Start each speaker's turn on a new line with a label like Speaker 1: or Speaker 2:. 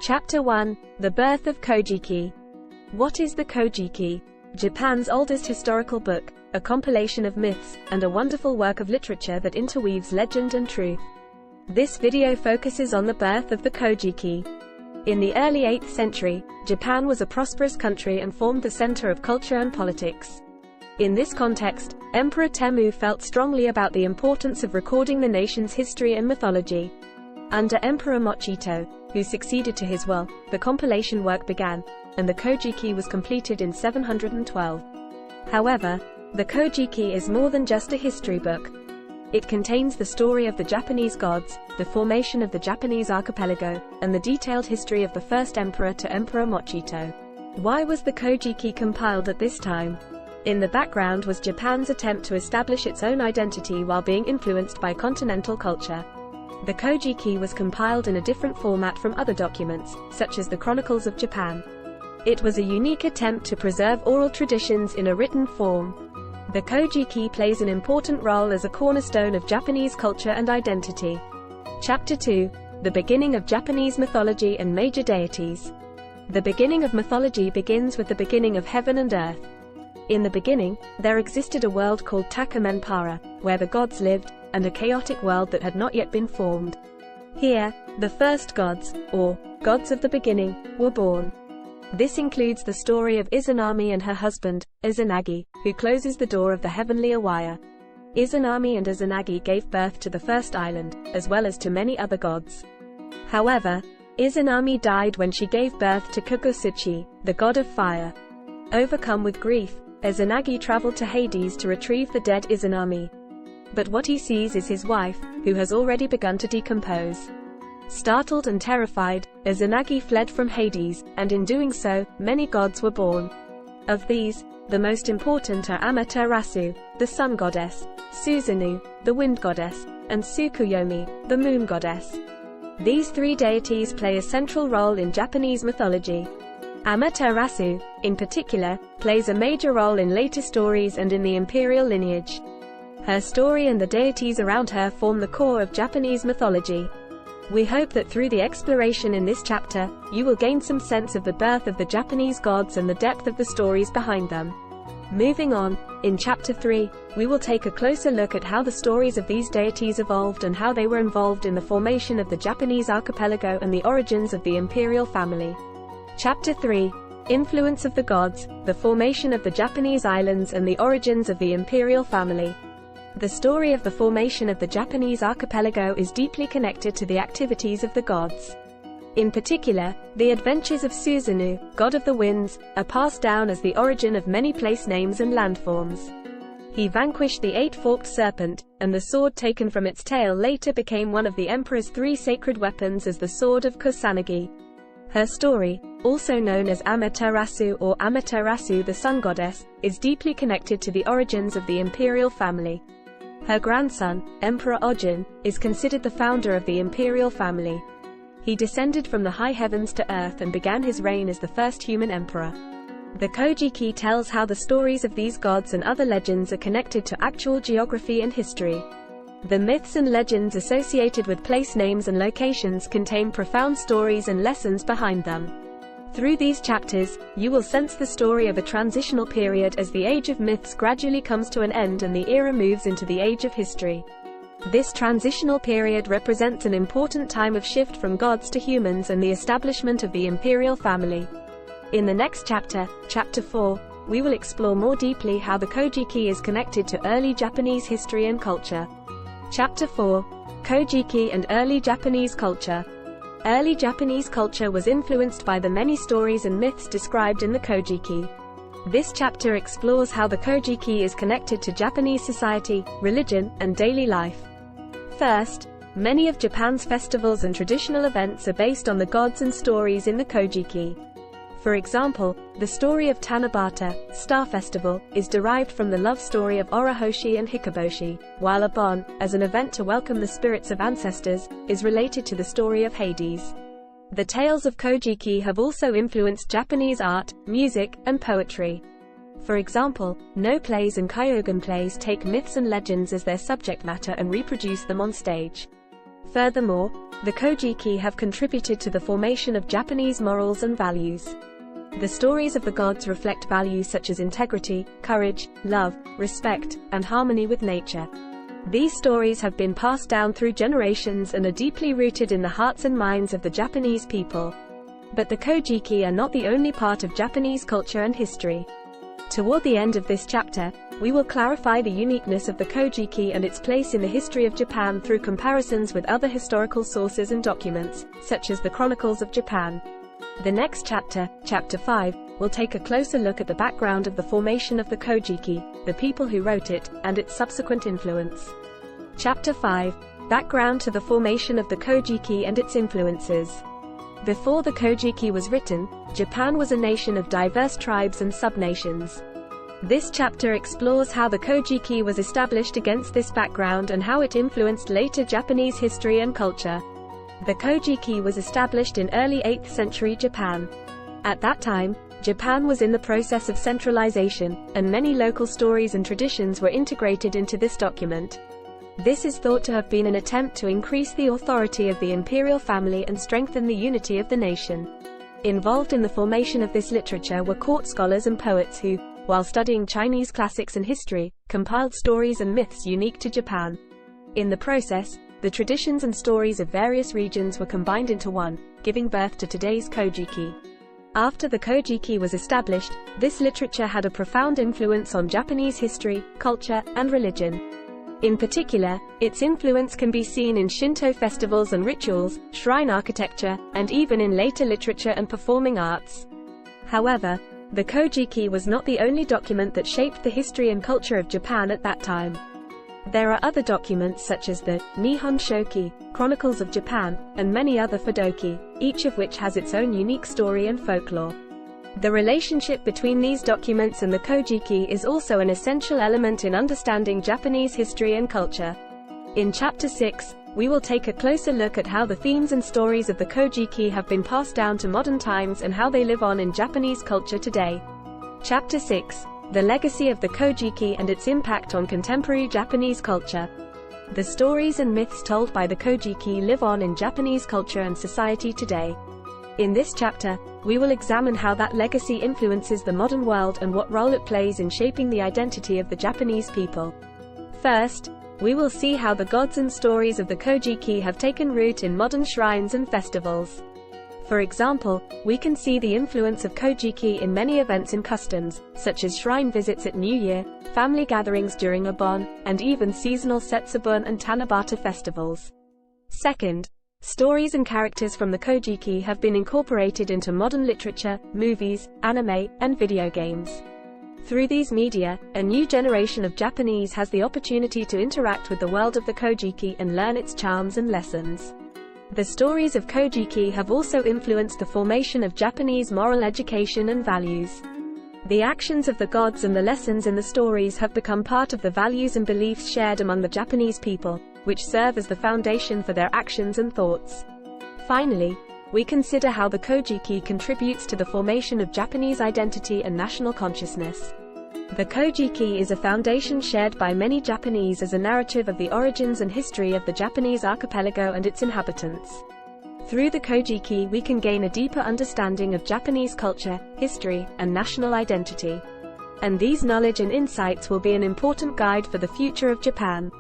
Speaker 1: Chapter 1. The Birth of Kojiki. What is the Kojiki? Japan's oldest historical book, a compilation of myths, and a wonderful work of literature that interweaves legend and truth. This video focuses on the birth of the Kojiki. In the early 8th century, Japan was a prosperous country and formed the center of culture and politics. In this context, Emperor Temmu felt strongly about the importance of recording the nation's history and mythology. Under Emperor Mochito, who succeeded to his will, the compilation work began, and the Kojiki was completed in 712. However, the Kojiki is more than just a history book. It contains the story of the Japanese gods, the formation of the Japanese archipelago, and the detailed history of the first emperor to Emperor Mochito. Why was the Kojiki compiled at this time? In the background was Japan's attempt to establish its own identity while being influenced by continental culture. The Kojiki was compiled in a different format from other documents, such as the Chronicles of Japan. It was a unique attempt to preserve oral traditions in a written form. The Kojiki plays an important role as a cornerstone of Japanese culture and identity. Chapter 2. The beginning of Japanese mythology and major deities. The beginning of mythology begins with the beginning of heaven and earth. In the beginning, there existed a world called Takamenpara, where the gods lived, and a chaotic world that had not yet been formed. Here, the first gods, or gods of the beginning, were born. This includes the story of Izanami and her husband, Izanagi, who closes the door of the heavenly Awaya. Izanami and Izanagi gave birth to the first island, as well as to many other gods. However, Izanami died when she gave birth to Kogotsuchi, the god of fire. Overcome with grief, Izanagi traveled to Hades to retrieve the dead Izanami. But what he sees is his wife, who has already begun to decompose. Startled and terrified, Izanagi fled from Hades, and in doing so, many gods were born. Of these, the most important are Amaterasu, the sun goddess, Susanoo, the wind goddess, and Tsukuyomi, the moon goddess. These three deities play a central role in Japanese mythology. Amaterasu, in particular, plays a major role in later stories and in the imperial lineage. Her story and the deities around her form the core of Japanese mythology. We hope that through the exploration in this chapter, you will gain some sense of the birth of the Japanese gods and the depth of the stories behind them. Moving on, in Chapter 3, we will take a closer look at how the stories of these deities evolved and how they were involved in the formation of the Japanese archipelago and the origins of the imperial family. Chapter 3. Influence of the gods, the formation of the Japanese islands and the origins of the imperial family. The story of the formation of the Japanese archipelago is deeply connected to the activities of the gods. In particular, the adventures of Susanoo, god of the winds, are passed down as the origin of many place names and landforms. He vanquished the eight-forked serpent, and the sword taken from its tail later became one of the emperor's three sacred weapons as the sword of Kusanagi. Her story, also known as Amaterasu or Amaterasu the sun goddess, is deeply connected to the origins of the imperial family. Her grandson, Emperor Ojin, is considered the founder of the imperial family. He descended from the high heavens to earth and began his reign as the first human emperor. The Kojiki tells how the stories of these gods and other legends are connected to actual geography and history. The myths and legends associated with place names and locations contain profound stories and lessons behind them. Through these chapters, you will sense the story of a transitional period as the age of myths gradually comes to an end and the era moves into the age of history. This transitional period represents an important time of shift from gods to humans and the establishment of the imperial family. In the next chapter, Chapter 4, we will explore more deeply how the Kojiki is connected to early Japanese history and culture. Chapter 4. Kojiki and early Japanese culture. Early Japanese culture was influenced by the many stories and myths described in the Kojiki. This chapter explores how the Kojiki is connected to Japanese society, religion, and daily life. First, many of Japan's festivals and traditional events are based on the gods and stories in the Kojiki. For example, the story of Tanabata, Star Festival, is derived from the love story of Orahoshi and Hikoboshi, while a Bon, as an event to welcome the spirits of ancestors, is related to the story of Hades. The tales of Kojiki have also influenced Japanese art, music, and poetry. For example, no plays and kyogen plays take myths and legends as their subject matter and reproduce them on stage. Furthermore, the Kojiki have contributed to the formation of Japanese morals and values. The stories of the gods reflect values such as integrity, courage, love, respect, and harmony with nature. These stories have been passed down through generations and are deeply rooted in the hearts and minds of the Japanese people. But the Kojiki are not the only part of Japanese culture and history. Toward the end of this chapter, we will clarify the uniqueness of the Kojiki and its place in the history of Japan through comparisons with other historical sources and documents, such as the Chronicles of Japan. The next chapter, Chapter 5, will take a closer look at the background of the formation of the Kojiki, the people who wrote it, and its subsequent influence. Chapter 5, Background to the formation of the Kojiki and its influences. Before the Kojiki was written, Japan was a nation of diverse tribes and subnations. This chapter explores how the Kojiki was established against this background and how it influenced later Japanese history and culture. The Kojiki was established in early 8th century Japan. At that time, Japan was in the process of centralization, and many local stories and traditions were integrated into this document. This is thought to have been an attempt to increase the authority of the imperial family and strengthen the unity of the nation. Involved in the formation of this literature were court scholars and poets who, while studying Chinese classics and history, compiled stories and myths unique to Japan. In the process, the traditions and stories of various regions were combined into one, giving birth to today's Kojiki. After the Kojiki was established, this literature had a profound influence on Japanese history, culture, and religion. In particular, its influence can be seen in Shinto festivals and rituals, shrine architecture, and even in later literature and performing arts. However, the Kojiki was not the only document that shaped the history and culture of Japan at that time. There are other documents such as the Nihon Shoki, Chronicles of Japan, and many other Fudoki, each of which has its own unique story and folklore. The relationship between these documents and the Kojiki is also an essential element in understanding Japanese history and culture. In Chapter 6, we will take a closer look at how the themes and stories of the Kojiki have been passed down to modern times and how they live on in Japanese culture today. Chapter 6, The Legacy of the Kojiki and its impact on contemporary Japanese culture. The stories and myths told by the Kojiki live on in Japanese culture and society today. In this chapter, we will examine how that legacy influences the modern world and what role it plays in shaping the identity of the Japanese people. First, we will see how the gods and stories of the Kojiki have taken root in modern shrines and festivals. For example, we can see the influence of Kojiki in many events and customs, such as shrine visits at New Year, family gatherings during Obon, and even seasonal Setsubun and Tanabata festivals. Second, stories and characters from the Kojiki have been incorporated into modern literature, movies, anime, and video games. Through these media, a new generation of Japanese has the opportunity to interact with the world of the Kojiki and learn its charms and lessons. The stories of Kojiki have also influenced the formation of Japanese moral education and values. The actions of the gods and the lessons in the stories have become part of the values and beliefs shared among the Japanese people, which serve as the foundation for their actions and thoughts. Finally, we consider how the Kojiki contributes to the formation of Japanese identity and national consciousness. The Kojiki is a foundation shared by many Japanese as a narrative of the origins and history of the Japanese archipelago and its inhabitants. Through the Kojiki we can gain a deeper understanding of Japanese culture, history, and national identity. And these knowledge and insights will be an important guide for the future of Japan.